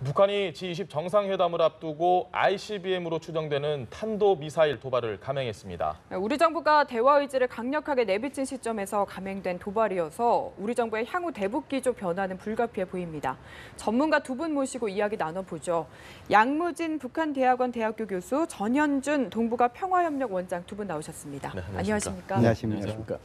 북한이 G20 정상회담을 앞두고 ICBM으로 추정되는 탄도미사일 도발을 감행했습니다. 우리 정부가 대화 의지를 강력하게 내비친 시점에서 감행된 도발이어서 우리 정부의 향후 대북 기조 변화는 불가피해 보입니다. 전문가 두 분 모시고 이야기 나눠보죠. 양무진 북한대학원 대학교 교수, 전현준 동북아 평화협력원장 두 분 나오셨습니다. 네, 안녕하십니까? 안녕하십니까.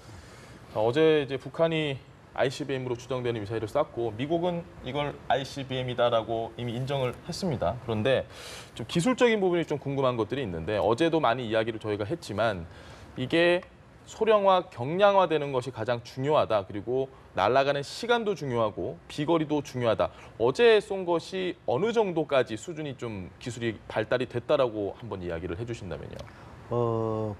어제 이제 북한이 ICBM으로 추정되는 미사일을 쐈고 미국은 이걸 ICBM이다라고 이미 인정을 했습니다. 그런데 좀 기술적인 부분이 좀 궁금한 것들이 있는데 어제도 많이 이야기를 저희가 했지만 이게 소량화, 경량화되는 것이 가장 중요하다. 그리고 날아가는 시간도 중요하고 비거리도 중요하다. 어제 쏜 것이 어느 정도까지 수준이 좀 기술이 발달이 됐다라고 한번 이야기를 해주신다면요.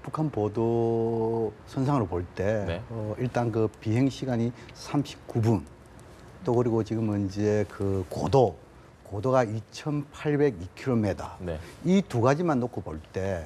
북한 보도 선상으로 볼 때 네. 일단 그 비행 시간이 39분, 또 그리고 지금은 이제 그 고도가 2,802km. 네. 이 두 가지만 놓고 볼 때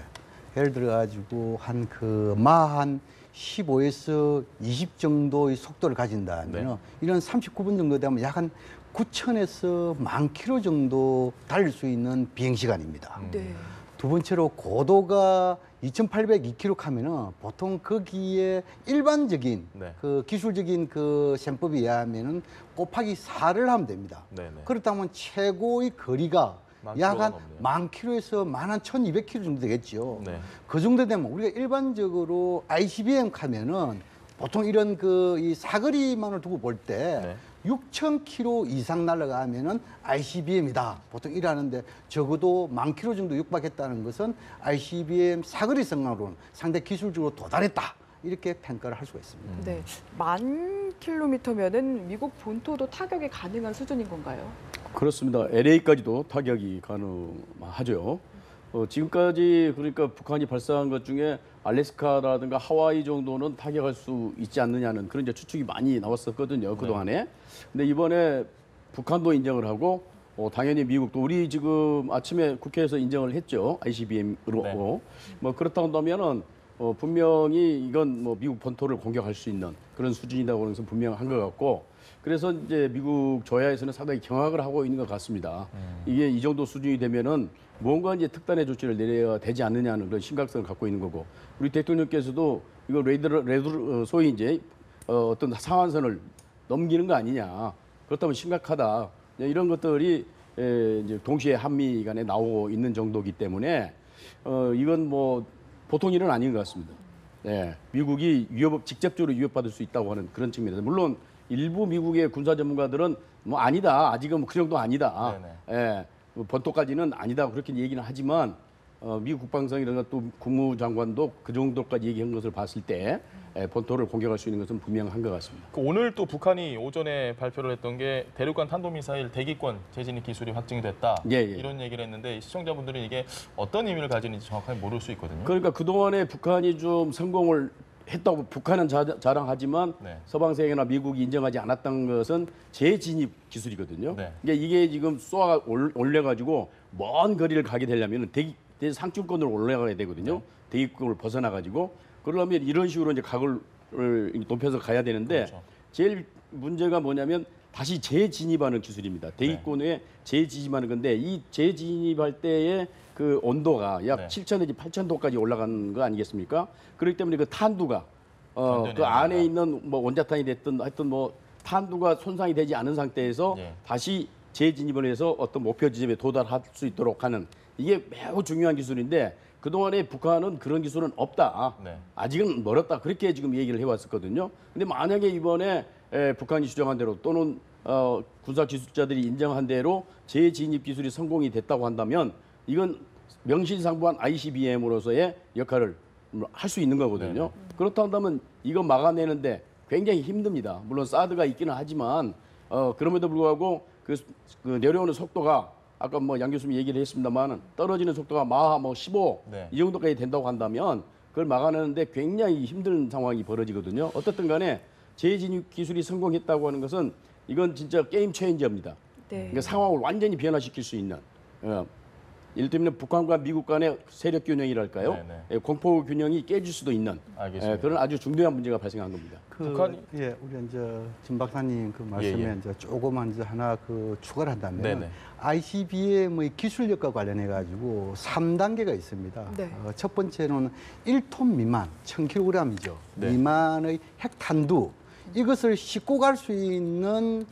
예를 들어 가지고 한 그 한 15에서 20 정도의 속도를 가진다면 네. 이런 39분 정도 되면 약 한 9,000에서 10,000km 정도 달릴 수 있는 비행 시간입니다. 네. 두 번째로 고도가 2,802km 하면은 보통 거기에 일반적인 네. 그 기술적인 그 셈법에 의하면은 곱하기 4를 하면 됩니다. 네네. 그렇다면 최고의 거리가 약 한 10,000km에서 11,200km 정도 되겠죠. 네. 그 정도 되면 우리가 일반적으로 ICBM 하면은 보통 이런 그 이 사거리만을 두고 볼 때 네. 6,000km 이상 날아가면은 ICBM이다. 보통 이러는데 적어도 10,000km 정도 육박했다는 것은 ICBM 사거리성으로는 상대 기술적으로 도달했다. 이렇게 평가를 할 수가 있습니다. 네. 10,000km면은 미국 본토도 타격이 가능한 수준인 건가요? 그렇습니다. LA까지도 타격이 가능하죠. 지금까지 그러니까 북한이 발사한 것 중에 알래스카라든가 하와이 정도는 타격할 수 있지 않느냐는 그런 이제 추측이 많이 나왔었거든요. 그동안에. 근데 이번에 북한도 인정을 하고 당연히 미국도 우리 지금 아침에 국회에서 인정을 했죠. ICBM으로. 네. 뭐 그렇다고 한다면은 분명히 이건 뭐 미국 본토를 공격할 수 있는 그런 수준이라고 하는 것은 분명한 것 같고 그래서 이제 미국 조야에서는 상당히 경악을 하고 있는 것 같습니다. 이게 이 정도 수준이 되면은 뭔가 이제 특단의 조치를 내려야 되지 않느냐는 그런 심각성을 갖고 있는 거고 우리 대통령께서도 이거 소위 이제 어떤 상한선을 넘기는 거 아니냐 그렇다면 심각하다 이런 것들이 이제 동시에 한미 간에 나오고 있는 정도이기 때문에 이건 뭐 보통 일은 아닌 것 같습니다. 네, 미국이 직접적으로 위협받을 수 있다고 하는 그런 측면에서 물론 일부 미국의 군사 전문가들은 뭐 아니다 아직은 그 정도 아니다. 예, 본토까지는 아니다 그렇게 얘기는 하지만 미국 국방성 이런 것도 국무장관도 그 정도까지 얘기한 것을 봤을 때 본토를 공격할 수 있는 것은 분명한 것 같습니다. 오늘 또 북한이 오전에 발표를 했던 게 대륙간 탄도미사일 대기권 재진입 기술이 확정이 됐다. 예. 이런 얘기를 했는데 시청자분들은 이게 어떤 의미를 가지는지 정확하게 모를 수 있거든요. 그러니까 그동안에 북한이 좀 성공을 했다고 북한은 자랑하지만 네. 서방 세계나 미국이 인정하지 않았던 것은 재진입 기술이거든요. 네. 그러니까 이게 지금 쏘아 올려가지고 먼 거리를 가게 되려면 상층권으로 올라가야 되거든요. 네. 대기권을 벗어나가지고 그러려면 이런 식으로 이제 각을 높여서 가야 되는데 그렇죠. 제일 문제가 뭐냐면 다시 재진입하는 기술입니다. 대기권에 재진입하는 건데 이 재진입할 때의 그 온도가 약 네. 7,000에서 8,000도까지 올라가는 거 아니겠습니까? 그렇기 때문에 그 탄두가 그 안에 있는 뭐 원자탄이 됐든 하여튼 뭐 탄두가 손상이 되지 않은 상태에서 네. 다시 재진입을 해서 어떤 목표 지점에 도달할 수 있도록 하는 이게 매우 중요한 기술인데 그동안에 북한은 그런 기술은 없다. 네. 아직은 멀었다. 그렇게 지금 얘기를 해왔었거든요. 근데 만약에 이번에 북한이 주장한 대로 또는 군사 기술자들이 인정한 대로 재진입 기술이 성공이 됐다고 한다면 이건 명실상부한 ICBM으로서의 역할을 할 수 있는 거거든요. 그렇다 한다면 이거 막아내는데 굉장히 힘듭니다. 물론 사드가 있기는 하지만 그럼에도 불구하고 그 내려오는 속도가 아까 뭐 양 교수님 얘기를 했습니다만 떨어지는 속도가 마하 뭐 15 네. 이 정도까지 된다고 한다면 그걸 막아내는데 굉장히 힘든 상황이 벌어지거든요. 어떻든 간에 재진입 기술이 성공했다고 하는 것은 이건 진짜 게임 체인저입니다. 네. 그러니까 상황을 완전히 변화시킬 수 있는 이를테면 북한과 미국 간의 세력 균형이랄까요? 네네. 공포 균형이 깨질 수도 있는 알겠습니다. 그런 아주 중대한 문제가 발생한 겁니다. 예, 우리 이제 진 박사님 그 말씀에 예. 이제 조그만 이제 하나 그 추가를 한다면 네네. ICBM의 기술력과 관련해 가지고 3단계가 있습니다. 네. 첫 번째는 1톤 미만, 1000kg이죠. 네. 미만의 핵탄두 이것을 싣고 갈 수 있는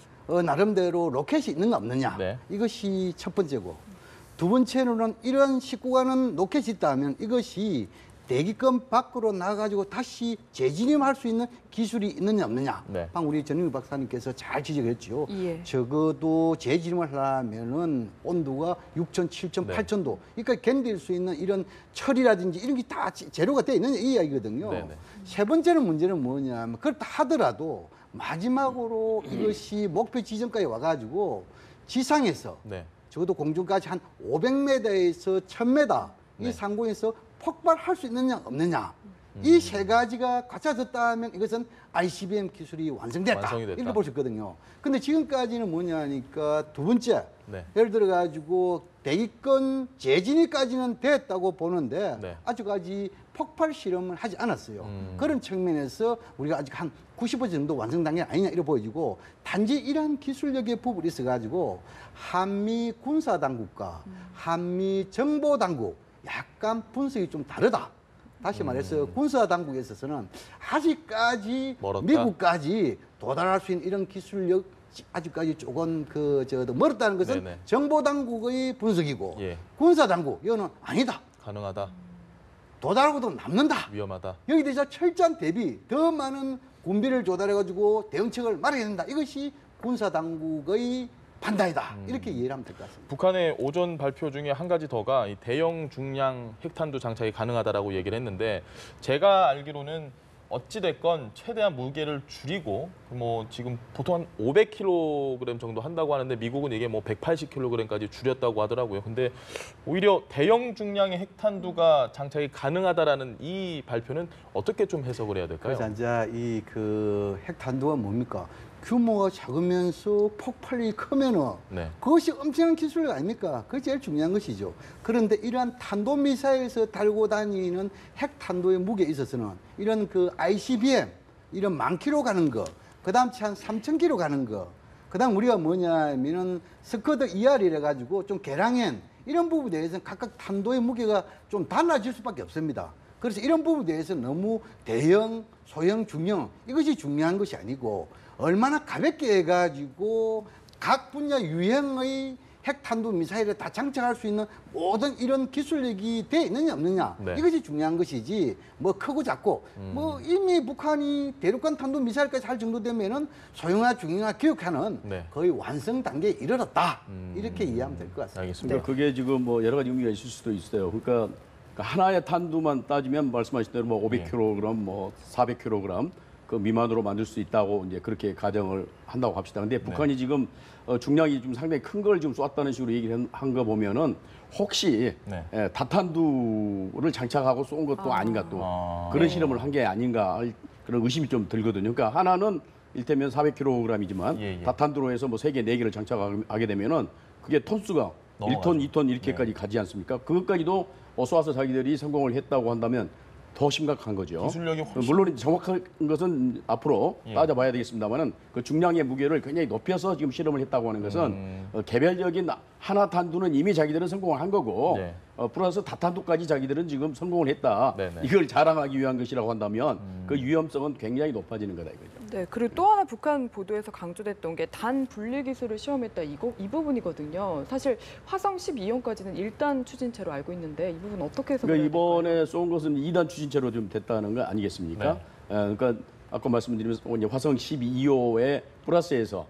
나름대로 로켓이 있는가 없느냐. 네. 이것이 첫 번째고. 두 번째로는 이런 싣고 가는 로켓이 있다면 이것이 대기권 밖으로 나가가지고 다시 재진입할 수 있는 기술이 있느냐 없느냐. 네. 방금 우리 전윤희 박사님께서 잘 지적했죠. 예. 적어도 재진입을 하려면은 온도가 6천, 7천, 네. 8천 도. 그러니까 견딜 수 있는 이런 철이라든지 이런 게 다 재료가 되어 있는 이 이야기거든요. 네네. 세 번째는 문제는 뭐냐면 그렇다 하더라도 마지막으로 이것이 목표 지점까지 와가지고 지상에서 네. 적어도 공중까지 한 500m에서 1000m 이 네. 상공에서 폭발할 수 있느냐 없느냐 이 세 가지가 갖춰졌다면 이것은 ICBM 기술이 완성됐다 완성이 됐다. 이렇게 볼 수 있거든요. 근데 지금까지는 뭐냐니까 두 번째 네. 예를 들어 가지고 대기권 재진입까지는 됐다고 보는데 네. 아직까지 폭발 실험을 하지 않았어요. 음. 그런 측면에서 우리가 아직 한 90% 정도 완성 단계 아니냐 이렇게 보여지고 단지 이러한 기술력의 부분이 있어 가지고 한미 군사 당국과 한미 정보 당국 약간 분석이 좀 다르다. 다시 말해서 군사 당국에 있어서는 아직까지 멀었다? 미국까지 도달할 수 있는 이런 기술력 아직까지 조금 멀었다는 것은 네네. 정보 당국의 분석이고 예. 군사 당국 이거는 아니다. 가능하다. 도달하고도 남는다. 위험하다. 여기 대해서 철저한 대비, 더 많은 군비를 조달해가지고 대응책을 마련해야 된다. 이것이 군사 당국의 판단이다. 이렇게 이해를 하면 될 것 같습니다. 북한의 오전 발표 중에 한 가지 더가 이 대형 중량 핵탄두 장착이 가능하다라고 얘기를 했는데 제가 알기로는 어찌 됐건 최대한 무게를 줄이고 뭐 지금 보통 한 500kg 정도 한다고 하는데 미국은 이게 뭐 180kg까지 줄였다고 하더라고요. 근데 오히려 대형 중량의 핵탄두가 장착이 가능하다라는 이 발표는 어떻게 좀 해석을 해야 될까요? 그래서 이제 이 핵탄두가 뭡니까? 규모가 작으면서 폭발력이 크면은 네. 그것이 엄청난 기술력 아닙니까? 그게 제일 중요한 것이죠. 그런데 이러한 탄도미사일에서 달고 다니는 핵탄두의 무게에 있어서는 이런 ICBM, 이런 10,000km 가는 거, 그 다음 한 3,000km 가는 거, 그 다음 우리가 뭐냐면은 스커드 ER이라 가지고 좀 개량한 이런 부분에 대해서는 각각 탄도의 무게가 좀 달라질 수밖에 없습니다. 그래서 이런 부분에 대해서 너무 대형, 소형, 중형 이것이 중요한 것이 아니고 얼마나 가볍게 해가지고 각 분야 유형의 핵탄두 미사일을 다 장착할 수 있는 모든 이런 기술력이 돼 있느냐 없느냐 네. 이것이 중요한 것이지 뭐 크고 작고 뭐 이미 북한이 대륙간 탄도 미사일까지 할 정도 되면은 소형화 중형화 교육하는 네. 거의 완성 단계에 이르렀다 이렇게 이해하면 될 것 같습니다. 알겠습니다. 그러니까 그게 지금 뭐 여러 가지 의미가 있을 수도 있어요. 그러니까 하나의 탄두만 따지면 말씀하신 대로 뭐 500kg, 뭐 400kg 그 미만으로 만들 수 있다고 이제 그렇게 가정을 한다고 합시다. 근데 북한이 지금 중량이 좀 상당히 큰 걸 지금 쐈다는 식으로 얘기를 한 거 보면은 혹시 네. 다탄두를 장착하고 쏜 것도 아닌가 또 그런 실험을 한 게 아닌가 할 그런 의심이 좀 들거든요. 그러니까 하나는 일테면 400kg이지만 예. 다탄두로 해서 뭐 3개, 4개를 장착하게 되면은 그게 톤수가 넘어가죠. 1톤, 2톤 이렇게까지 가지 않습니까? 그것까지도 쏘아서 자기들이 성공을 했다고 한다면 더 심각한 거죠. 기술력이 훨씬 물론 정확한 것은 앞으로 예. 따져봐야 되겠습니다만은 그 중량의 무게를 굉장히 높여서 지금 실험을 했다고 하는 것은 개별적인 하나 탄두는 이미 자기들은 성공을 한 거고 네. 플러스 다탄두까지 자기들은 지금 성공을 했다. 네네. 이걸 자랑하기 위한 것이라고 한다면 그 위험성은 굉장히 높아지는 거다 이거죠. 네, 그리고 또 하나 북한 보도에서 강조됐던 게 단 분리 기술을 시험했다 이 부분이거든요. 사실 화성 12형까지는 1단 추진체로 알고 있는데 이 부분 어떻게 해석해야 그러니까 될까요? 이번에 쏜 것은 2단 추진체로 좀 됐다는 거 아니겠습니까? 네. 그러니까 아까 말씀드리면서 이제 화성 12호에 플러스해서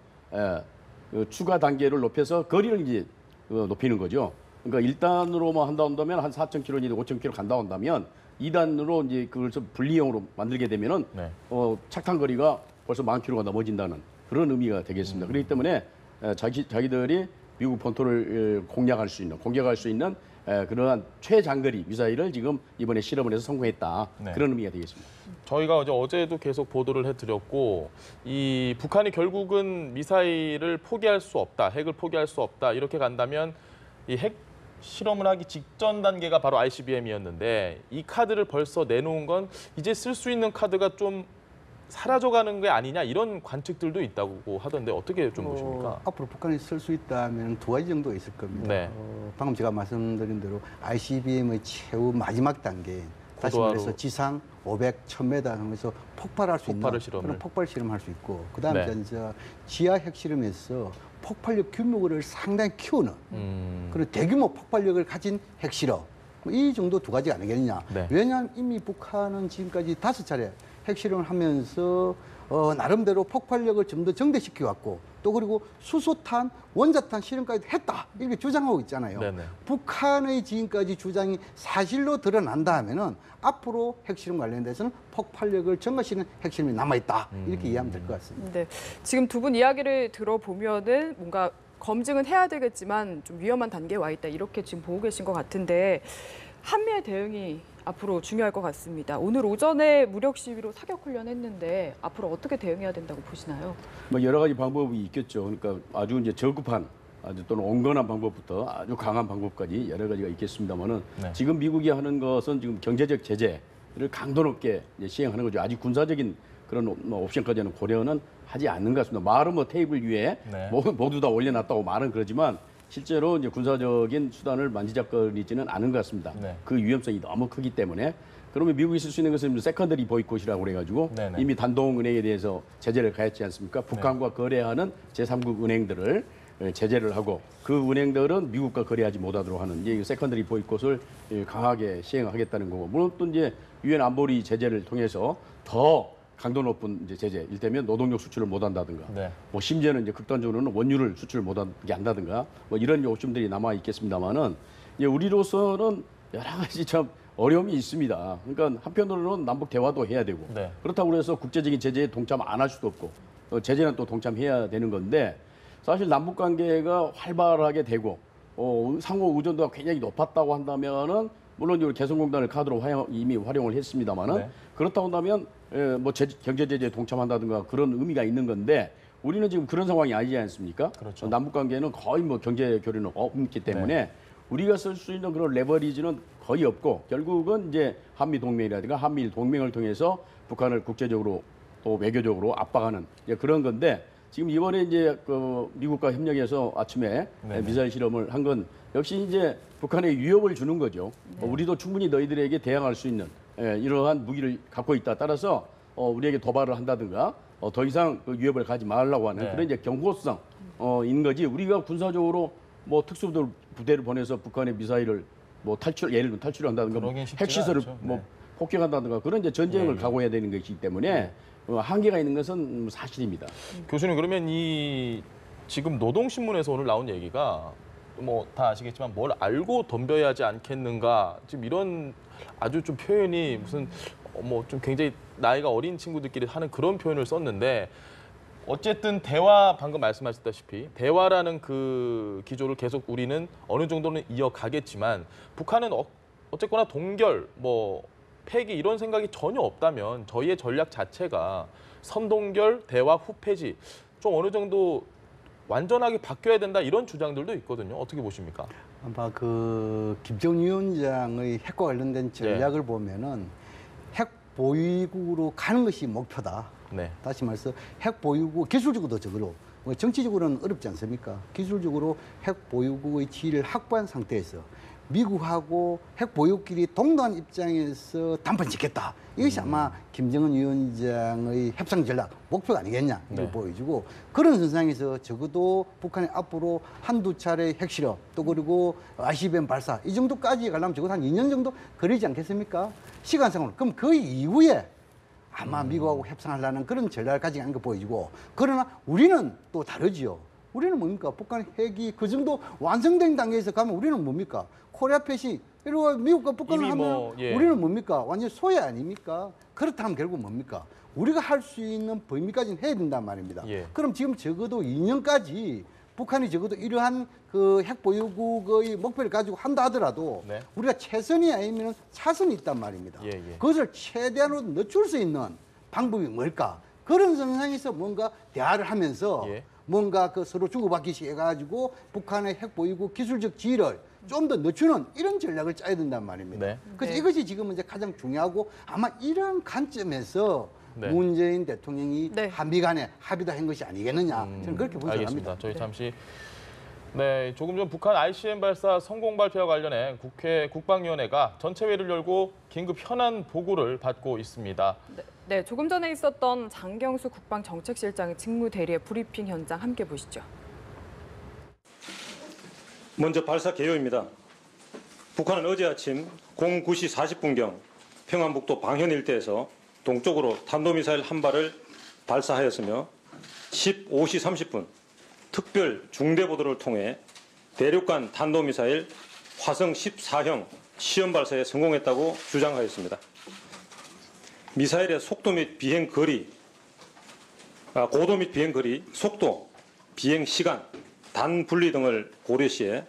그 추가 단계를 높여서 거리를 이제 높이는 거죠. 그러니까 1단으로만 한다면 한 4,000km, 5,000km 간다 한다면 2단으로 이제 그걸 좀 분리형으로 만들게 되면은 네. 착탄 거리가 벌써 10,000km가 넘어진다는 그런 의미가 되겠습니다. 그렇기 때문에 자기들이 미국 본토를 공략할 수 있는 그러한 최장거리 미사일을 지금 이번에 실험을 해서 성공했다. 네. 그런 의미가 되겠습니다. 저희가 어제도 계속 보도를 해드렸고 이 북한이 결국은 미사일을 포기할 수 없다, 핵을 포기할 수 없다 이렇게 간다면 이 핵 실험을 하기 직전 단계가 바로 ICBM이었는데 이 카드를 벌써 내놓은 건 이제 쓸 수 있는 카드가 좀 사라져가는 게 아니냐 이런 관측들도 있다고 하던데 어떻게 좀 보십니까? 앞으로 북한이 쓸 수 있다면 두 가지 정도 있을 겁니다. 네. 방금 제가 말씀드린 대로 ICBM의 최후 마지막 단계, 다시 고도화로. 말해서 지상 500, 1000m 하면서 폭발할 수 있는 폭발을 실험을. 그런 폭발 실험을 할 수 있고, 그다음에 네. 이제 지하 핵실험에서 폭발력 규모를 상당히 키우는 그런 대규모 폭발력을 가진 핵실험, 이 정도 두 가지가 아니겠느냐. 네. 왜냐하면 이미 북한은 지금까지 5차례 핵실험을 하면서 나름대로 폭발력을 좀 더 정대시켜 왔고, 또 그리고 수소탄, 원자탄 실험까지 했다 이렇게 주장하고 있잖아요. 네네. 북한의 지금까지 주장이 사실로 드러난다 하면은 앞으로 핵실험 관련돼서는 폭발력을 증가시키는 핵실험이 남아있다 이렇게 이해하면 될 것 같습니다. 네, 지금 두 분 이야기를 들어보면은 뭔가 검증은 해야 되겠지만 좀 위험한 단계에 와 있다 이렇게 지금 보고 계신 것 같은데 한미의 대응이 앞으로 중요할 것 같습니다. 오늘 오전에 무력 시위로 사격 훈련했는데 앞으로 어떻게 대응해야 된다고 보시나요? 뭐 여러 가지 방법이 있겠죠. 그러니까 아주 이제 저급한 아주 또는 온건한 방법부터 아주 강한 방법까지 여러 가지가 있겠습니다만은 네. 지금 미국이 하는 것은 지금 경제적 제재를 강도 높게 이제 시행하는 거죠. 아직 군사적인 그런 뭐 옵션까지는 고려는 하지 않는 것 같습니다. 말은 뭐 테이블 위에 네. 모두 다 올려놨다고 말은 그러지만 실제로 이제 군사적인 수단을 만지작거리지는 않은 것 같습니다. 네. 그 위험성이 너무 크기 때문에 그러면 미국이 쓸 수 있는 것은 세컨더리 보이콧이라고 그래가지고 네네. 이미 단동은행에 대해서 제재를 가했지 않습니까? 북한과 거래하는 제3국 은행들을 제재를 하고 그 은행들은 미국과 거래하지 못하도록 하는 이제 세컨더리 보이콧을 강하게 시행하겠다는 거고, 물론 또 이제 유엔 안보리 제재를 통해서 더 강도 높은 이제 제재, 일테면 노동력 수출을 못한다든가, 네. 뭐 심지어는 이제 극단적으로는 원유를 수출을 못하게 한다든가, 뭐 이런 요점들이 남아 있겠습니다만은 이제 우리로서는 여러 가지 참 어려움이 있습니다. 그러니까 한편으로는 남북 대화도 해야 되고, 네. 그렇다고 해서 국제적인 제재에 동참 안 할 수도 없고, 제재는 또 동참해야 되는 건데 사실 남북 관계가 활발하게 되고 상호 의존도가 굉장히 높았다고 한다면은 물론 이 개성공단을 카드로 이미 활용을 했습니다만은 네. 그렇다고 한다면 뭐 경제 제재에 동참한다든가 그런 의미가 있는 건데 우리는 지금 그런 상황이 아니지 않습니까? 그렇죠. 남북 관계는 거의 뭐 경제 교류는 없기 때문에 우리가 쓸 수 있는 그런 레버리지는 거의 없고 결국은 이제 한미 동맹이라든가 한미일 동맹을 통해서 북한을 국제적으로 또 외교적으로 압박하는 이제 그런 건데 지금 이번에 이제 그 미국과 협력해서 아침에 네네. 미사일 실험을 한 건 역시 이제 북한에 위협을 주는 거죠. 우리도 충분히 너희들에게 대항할 수 있는 이러한 무기를 갖고 있다. 따라서 우리에게 도발을 한다든가 더 이상 그 위협을 가지 말라고 하는 네. 그런 이제 경고성 인 거지. 우리가 군사적으로 뭐 특수부대 부대를 보내서 북한의 미사일을 뭐 예를 들면 탈출한다든가 그러긴 쉽지가 핵시설을 않죠. 뭐 네. 폭격한다든가 그런 이제 전쟁을 예. 각오해야 되는 것이기 때문에 한계가 있는 것은 사실입니다. 교수님 그러면 이 지금 노동신문에서 오늘 나온 얘기가 뭐 다 아시겠지만 뭘 알고 덤벼야 하지 않겠는가 지금 이런 아주 좀 표현이 무슨 뭐 좀 굉장히 나이가 어린 친구들끼리 하는 그런 표현을 썼는데 어쨌든 대화 방금 말씀하셨다시피 대화라는 그 기조를 계속 우리는 어느 정도는 이어가겠지만 북한은 어쨌거나 동결 뭐 폐기 이런 생각이 전혀 없다면 저희의 전략 자체가 선동결, 대화, 후폐지 좀 어느 정도 완전하게 바뀌어야 된다 이런 주장들도 있거든요. 어떻게 보십니까? 아마 그 김정은 위원장의 핵과 관련된 전략을 보면은 핵 보유국으로 가는 것이 목표다. 네. 다시 말해서 핵 보유국 기술적으로도 적으로 뭐 정치적으로는 어렵지 않습니까? 기술적으로 핵 보유국의 지위를 확보한 상태에서 미국하고 핵 보유국끼리 동등한 입장에서 단판 짓겠다. 이것이 아마 김정은 위원장의 협상 전략 목표가 아니겠냐 이걸 네. 보여주고 그런 선상에서 적어도 북한이 앞으로 한두 차례 핵실험 또 그리고 ICBM 발사 이 정도까지 가려면 적어도 한 2년 정도 걸리지 않겠습니까? 시간상으로. 그럼 그 이후에 아마 미국하고 협상하려는 그런 전략을 가지고 있는 거 보여주고 그러나 우리는 또 다르지요. 우리는 뭡니까? 북한 핵이 그 정도 완성된 단계에서 가면 우리는 뭡니까? 코리아 패시 이러고 미국과 북한을 이미 하면 뭐, 예. 우리는 뭡니까? 완전 소외 아닙니까? 그렇다면 결국 뭡니까? 우리가 할 수 있는 범위까지는 해야 된단 말입니다. 예. 그럼 지금 적어도 2년까지 북한이 적어도 이러한 그 핵 보유국의 목표를 가지고 한다 하더라도 네. 우리가 최선이 아니면 차선이 있단 말입니다. 예, 예. 그것을 최대한으로 늦출 수 있는 방법이 뭘까? 그런 선상에서 뭔가 대화를 하면서 예. 뭔가 그 서로 주고받기식 해가지고 북한의 핵 보유국 기술적 지위를 좀 더 늦추는 이런 전략을 짜야 된단 말입니다. 네. 그래서 네. 이것이 지금 이제 가장 중요하고 아마 이런 관점에서 네. 문재인 대통령이 네. 한미 간에 합의도 한 것이 아니겠느냐 저는 그렇게 알겠습니다. 분석합니다. 저희 잠시 조금 전 북한 ICBM 발사 성공 발표와 관련해 국회 국방위원회가 전체 회의를 열고 긴급 현안 보고를 받고 있습니다. 네, 조금 전에 있었던 장경수 국방정책실장의 직무대리의 브리핑 현장 함께 보시죠. 먼저 발사 개요입니다. 북한은 어제 아침 09시 40분경 평안북도 방현 일대에서 동쪽으로 탄도미사일 한 발을 발사하였으며 15시 30분 특별 중대보도를 통해 대륙간 탄도미사일 화성 14형 시험 발사에 성공했다고 주장하였습니다. 미사일의 속도 및 비행 거리, 고도 및 비행 거리, 속도, 비행 시간, 단 분리 등을 고려시에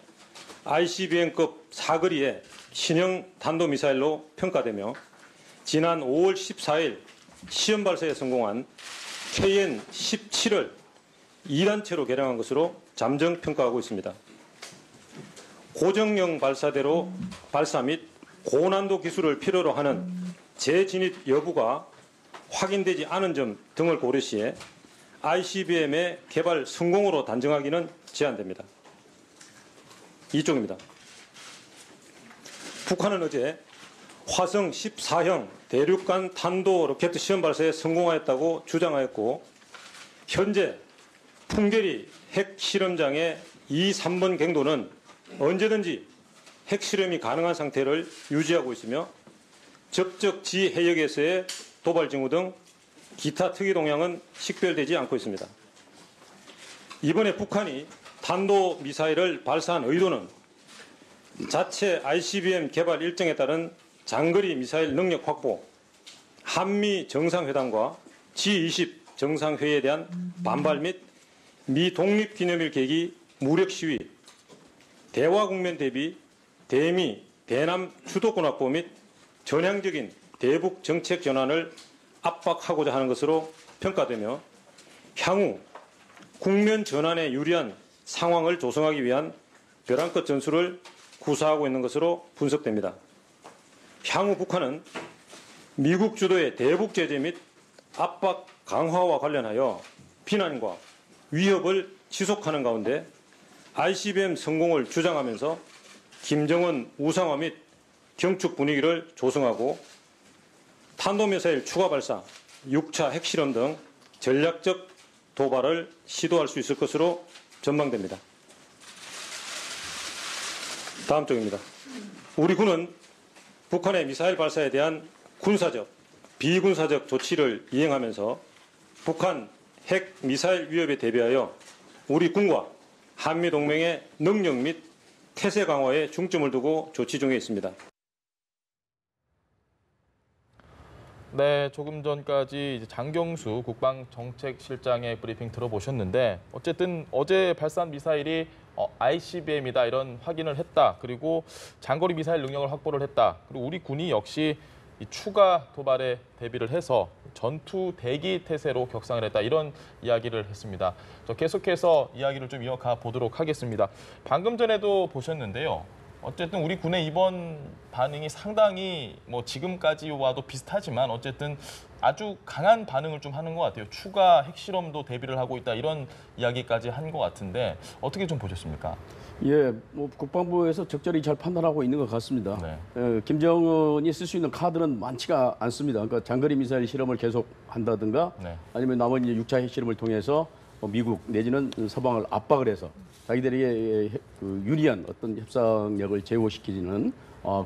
ICBM급 사거리의 신형 탄도미사일로 평가되며 지난 5월 14일 시험 발사에 성공한 KN-17을 2단체로 개량한 것으로 잠정 평가하고 있습니다. 고정형 발사대로 발사 및 고난도 기술을 필요로 하는 재진입 여부가 확인되지 않은 점 등을 고려시에 ICBM의 개발 성공으로 단정하기는 제한됩니다. 이쪽입니다. 북한은 어제 화성 14형 대륙간 탄도 로켓 시험 발사에 성공하였다고 주장하였고 현재 풍계리 핵실험장의 2, 3번 갱도는 언제든지 핵실험이 가능한 상태를 유지하고 있으며 적적지 해역에서의 도발 징후 등 기타 특이 동향은 식별되지 않고 있습니다. 이번에 북한이 탄도미사일을 발사한 의도는 자체 ICBM 개발 일정에 따른 장거리 미사일 능력 확보, 한미 정상회담과 G20 정상회의에 대한 반발 및 미 독립기념일 계기 무력 시위, 대화 국면 대비 대미, 대남 주도권 확보 및 전향적인 대북 정책 전환을 압박하고자 하는 것으로 평가되며 향후 국면 전환에 유리한 상황을 조성하기 위한 벼랑끝 전술을 구사하고 있는 것으로 분석됩니다. 향후 북한은 미국 주도의 대북 제재 및 압박 강화와 관련하여 비난과 위협을 지속하는 가운데 ICBM 성공을 주장하면서 김정은 우상화 및 경축 분위기를 조성하고 탄도미사일 추가 발사, 6차 핵실험 등 전략적 도발을 시도할 수 있을 것으로 전망됩니다. 다음 쪽입니다. 우리 군은 북한의 미사일 발사에 대한 군사적, 비군사적 조치를 이행하면서 북한 핵 미사일 위협에 대비하여 우리 군과 한미동맹의 능력 및 태세 강화에 중점을 두고 조치 중에 있습니다. 네, 조금 전까지 이제 장경수 국방정책실장의 브리핑 들어보셨는데 어쨌든 어제 발사한 미사일이 ICBM이다 이런 확인을 했다. 그리고 장거리 미사일 능력을 확보를 했다. 그리고 우리 군이 역시 이 추가 도발에 대비를 해서 전투 대기 태세로 격상을 했다. 이런 이야기를 했습니다. 저 계속해서 이야기를 좀 이어가 보도록 하겠습니다. 방금 전에도 보셨는데요. 어쨌든 우리 군의 이번 반응이 상당히 뭐 지금까지와도 비슷하지만 어쨌든 아주 강한 반응을 좀 하는 것 같아요. 추가 핵실험도 대비를 하고 있다 이런 이야기까지 한 것 같은데 어떻게 좀 보셨습니까? 예, 뭐 국방부에서 적절히 잘 판단하고 있는 것 같습니다. 네. 김정은이 쓸 수 있는 카드는 많지가 않습니다. 그러니까 장거리 미사일 실험을 계속 한다든가 네. 아니면 나머지 6차 핵실험을 통해서 미국 내지는 서방을 압박을 해서 자기들에게 그 유리한 어떤 협상력을 제고시키는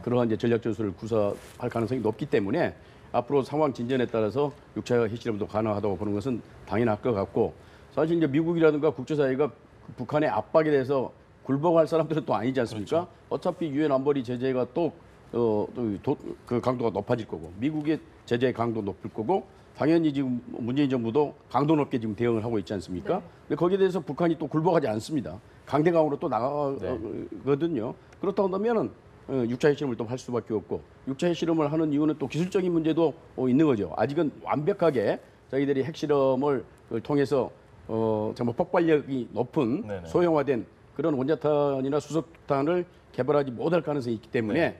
그러한 이제 전략 전술을 구사할 가능성이 높기 때문에 앞으로 상황 진전에 따라서 6차 핵실험도 가능하다고 보는 것은 당연할 것 같고 사실 이제 미국이라든가 국제사회가 북한의 압박에 대해서 굴복할 사람들은 또 아니지 않습니까? 그렇죠. 어차피 유엔 안보리 제재가 그 강도가 높아질 거고 미국의 제재 강도 높을 거고 당연히 지금 문재인 정부도 강도 높게 지금 대응을 하고 있지 않습니까? 네. 근데 거기에 대해서 북한이 또 굴복하지 않습니다. 강대강으로 또 나가거든요. 그렇다 한다면은 6차 핵실험을 또 할 수밖에 없고 6차 핵실험을 하는 이유는 또 기술적인 문제도 있는 거죠. 아직은 완벽하게 저희들이 핵실험을 통해서 정말 폭발력이 높은 네네. 소형화된 그런 원자탄이나 수소탄을 개발하지 못할 가능성이 있기 때문에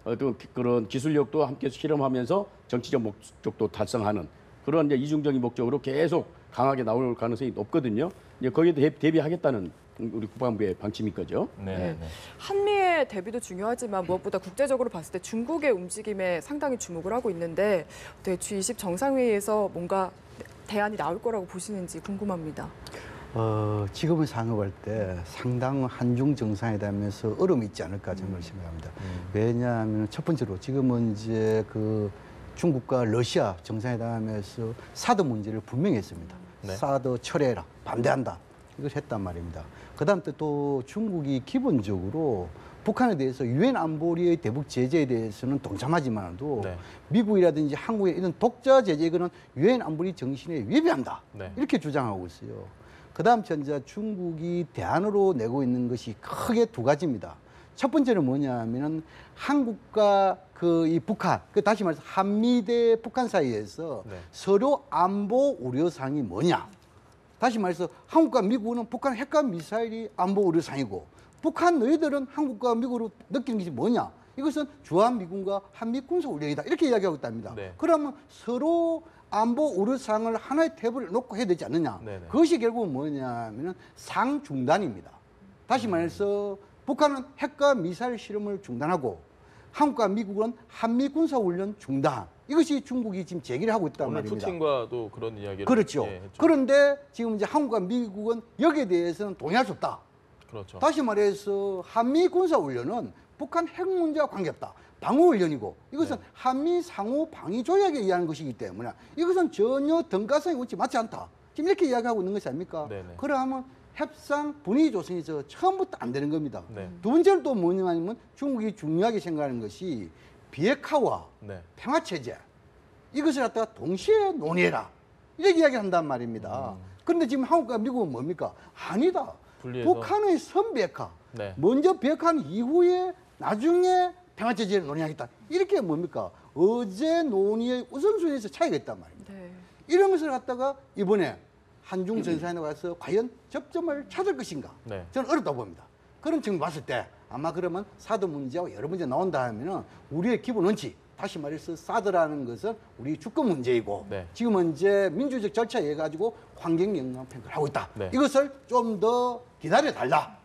어떤 그런 기술력도 함께 실험하면서 정치적 목적도 달성하는 그런 이제 이중적인 목적으로 계속 강하게 나올 가능성이 높거든요. 이제 거기에 대비하겠다는 우리 국방부의 방침인 거죠. 네. 네. 한미의 대비도 중요하지만 무엇보다 국제적으로 봤을 때 중국의 움직임에 상당히 주목을 하고 있는데 G20 정상회의에서 뭔가 대안이 나올 거라고 보시는지 궁금합니다. 지금의 상황을 볼 때 상당 한중 정상회담에서 어려움이 있지 않을까 저는 생각합니다. 왜냐하면 첫 번째로 지금은 이제 그 중국과 러시아 정상회담에서 사드 문제를 분명히 했습니다. 네. 사드 철회해라, 반대한다. 이걸 했단 말입니다. 그다음 또 중국이 기본적으로 북한에 대해서 유엔 안보리의 대북 제재에 대해서는 동참하지만도 네. 미국이라든지 한국의 이런 독자 제재 이거는 유엔 안보리 정신에 위배한다. 네. 이렇게 주장하고 있어요. 그다음 현재 중국이 대안으로 내고 있는 것이 크게 두 가지입니다. 첫 번째는 뭐냐 하면은 한국과 이 북한, 다시 말해서 한미 대 북한 사이에서 네. 서로 안보 우려사항이 뭐냐. 다시 말해서 한국과 미국은 북한 핵과 미사일이 안보 우려사항이고 북한 너희들은 한국과 미국으로 느끼는 것이 뭐냐. 이것은 주한미군과 한미 군사 훈련이다. 이렇게 이야기하고 있답니다. 네. 그러면 서로 안보 우려사항을 하나의 탭을 놓고 해야 되지 않느냐. 네네. 그것이 결국 뭐냐면은 상중단입니다. 다시 말해서 북한은 핵과 미사일 실험을 중단하고 한국과 미국은 한미 군사훈련 중단. 이것이 중국이 지금 제기를 하고 있단 오늘 말입니다. 푸틴과도 그런 이야기를 그렇죠. 예, 했죠. 그런데 지금 이제 한국과 미국은 여기에 대해서는 동의할 수 없다. 그렇죠. 다시 말해서 한미 군사훈련은 북한 핵 문제와 관계없다. 방어훈련이고 이것은 네. 한미 상호 방위 조약에 의한 것이기 때문에 이것은 전혀 등가성의 원칙 맞지 않다. 지금 이렇게 이야기하고 있는 것이 아닙니까? 네네. 그러면 협상 분위기 조성이 처음부터 안 되는 겁니다. 네. 두 번째는 또 뭐냐면 중국이 중요하게 생각하는 것이 비핵화와 네. 평화체제 이것을 갖다가 동시에 논의해라. 이렇게 이야기한단 말입니다. 그런데 지금 한국과 미국은 뭡니까? 아니다. 분리해서. 북한의 선비핵화. 네. 먼저 비핵화한 이후에 나중에 평화체제를 논의하겠다. 이렇게 뭡니까? 어제 논의의 우선순위에서 차이가 있단 말입니다. 네. 이런 것을 갖다가 이번에 한중 정상회담에 가서 과연 접점을 찾을 것인가? 네. 저는 어렵다고 봅니다. 그런 측면 봤을 때 아마 그러면 사드 문제와 여러 문제 나온다 하면은 우리의 기본 원칙, 다시 말해서 사드라는 것은 우리 주권 문제이고 네. 지금은 이제 민주적 절차에 의해 가지고 환경 영향 평가를 하고 있다. 네. 이것을 좀 더 기다려 달라.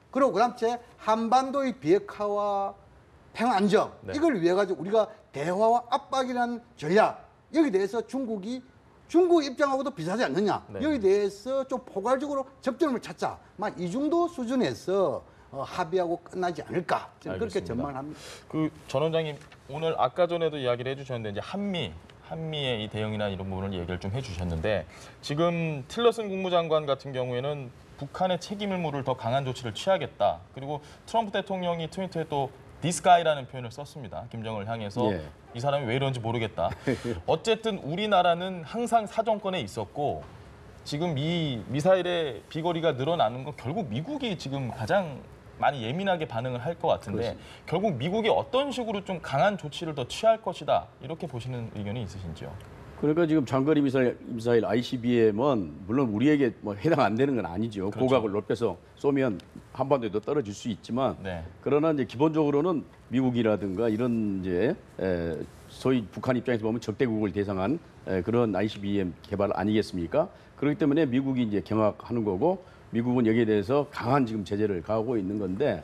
그리고 그다음에 한반도의 비핵화와 평화 안정 네. 이걸 위해 가지고 우리가 대화와 압박이라는 전략 여기 대해서 중국 입장하고도 비슷하지 않느냐. 네. 여기 대해서 좀 포괄적으로 접점을 찾자. 막 이 정도 수준에서 합의하고 끝나지 않을까. 저는 그렇게 알겠습니다. 전망을 합니다. 전 원장님 오늘 아까 전에도 이야기를 해주셨는데 이제 한미의 이 대응이나 이런 부분을 얘기를 좀 해주셨는데 지금 틸러슨 국무장관 같은 경우에는 북한의 책임을 물을 더 강한 조치를 취하겠다. 그리고 트럼프 대통령이 트위터에 또 This guy라는 표현을 썼습니다. 김정을 향해서 예. 이 사람이 왜 이런지 모르겠다. 어쨌든 우리나라는 항상 사정권에 있었고 지금 이 미사일의 비거리가 늘어나는 건 결국 미국이 지금 가장 많이 예민하게 반응을 할 것 같은데 그렇습니다. 결국 미국이 어떤 식으로 좀 강한 조치를 더 취할 것이다 이렇게 보시는 의견이 있으신지요? 그러니까 지금 장거리 미사일 ICBM은 물론 우리에게 뭐 해당 안 되는 건 아니죠. 그렇죠. 고각을 높여서 쏘면 한반도에도 떨어질 수 있지만 네. 그러나 이제 기본적으로는 미국이라든가 이런 이제 소위 북한 입장에서 보면 적대국을 대상한 그런 ICBM 개발 아니겠습니까? 그렇기 때문에 미국이 이제 경악하는 거고 미국은 여기에 대해서 강한 지금 제재를 가하고 있는 건데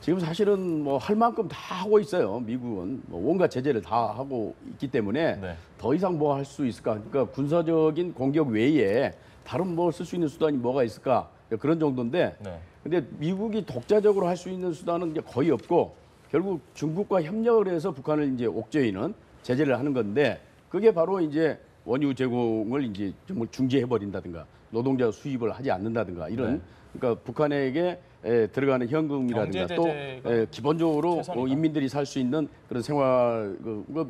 지금 사실은 뭐 할 만큼 다 하고 있어요. 미국은 뭐 온갖 제재를 다 하고 있기 때문에 네. 더 이상 뭐 할 수 있을까? 그러니까 군사적인 공격 외에 다른 뭐 쓸 수 있는 수단이 뭐가 있을까? 그런 정도인데 네. 근데 미국이 독자적으로 할 수 있는 수단은 이제 거의 없고 결국 중국과 협력을 해서 북한을 이제 옥죄이는 제재를 하는 건데 그게 바로 이제 원유 제공을 이제 정말 중지해 버린다든가 노동자 수입을 하지 않는다든가 이런 네. 그러니까 북한에게 들어가는 현금이라든가 경제 또 제재가 기본적으로 최선이다. 인민들이 살 수 있는 그런 생활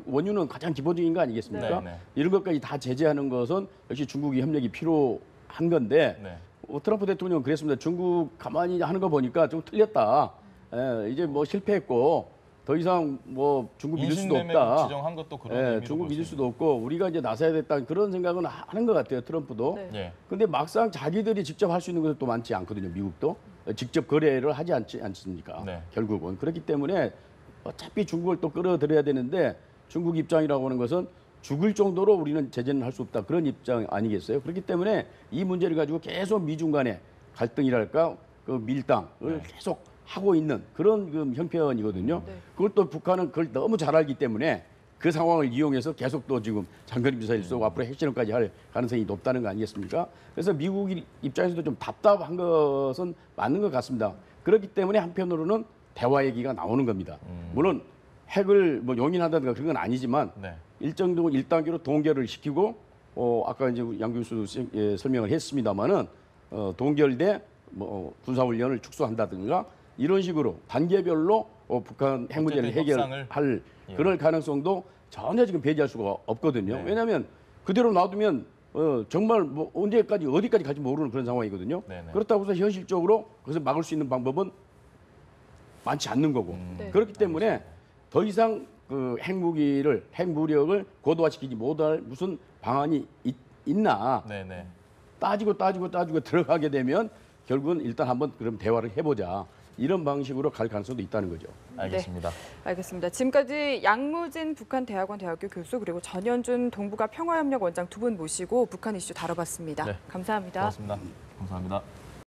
원유는 가장 기본적인 거 아니겠습니까? 네, 네. 이런 것까지 다 제재하는 것은 역시 중국이 협력이 필요한 건데 네. 트럼프 대통령은 그랬습니다. 중국 가만히 하는 거 보니까 좀 틀렸다. 이제 뭐 실패했고 더 이상 뭐 중국 믿을 수도 인신매매로 없다. 지정한 것도 그런 의미로 중국 볼 믿을 수 수도 없고 우리가 이제 나서야 됐다 그런 생각은 하는 것 같아요. 트럼프도. 네. 있는. 예. 근데 막상 자기들이 직접 할 수 있는 것도 또 많지 않거든요. 미국도. 직접 거래를 하지 않습니까? 네. 결국은 그렇기 때문에 어차피 중국을 또 끌어들여야 되는데 중국 입장이라고 하는 것은 죽을 정도로 우리는 제재는 할 수 없다 그런 입장 아니겠어요? 그렇기 때문에 이 문제를 가지고 계속 미중 간의 갈등이랄까 그 밀당을 계속 하고 있는 그런 그 형편이거든요. 네. 그걸 또 북한은 그걸 너무 잘 알기 때문에 그 상황을 이용해서 계속 또 지금 장거리 미사일 쏘고 앞으로 핵실험까지 할 가능성이 높다는 거 아니겠습니까? 그래서 미국 입장에서도 좀 답답한 것은 맞는 것 같습니다. 그렇기 때문에 한편으로는 대화 얘기가 나오는 겁니다. 물론 핵을 뭐 용인한다든가 그런 건 아니지만 네. 일정 정도 1단계로 동결을 시키고 아까 이제 양 교수 설명을 했습니다마는 동결돼 뭐 군사훈련을 축소한다든가 이런 식으로 단계별로 북한 핵 문제를 어쨌든 해결할 예. 그럴 가능성도 전혀 지금 배제할 수가 없거든요. 네. 왜냐하면 그대로 놔두면 정말 뭐 언제까지 어디까지 갈지 모르는 그런 상황이거든요. 네네. 그렇다고 해서 현실적으로 그것을 막을 수 있는 방법은 많지 않는 거고 네. 그렇기 때문에 더 이상 그 핵무기를 핵무력을 고도화시키지 못할 무슨 방안이 있나 네네. 따지고 들어가게 되면 결국은 일단 한번 그럼 대화를 해보자 이런 방식으로 갈 가능성도 있다는 거죠. 알겠습니다. 알겠습니다. 지금까지 양무진 북한 대학원 대학교 교수 그리고 전현준 동북아 평화협력 원장 두 분 모시고 북한 이슈 다뤄봤습니다. 네. 감사합니다. 고맙습니다. 감사합니다.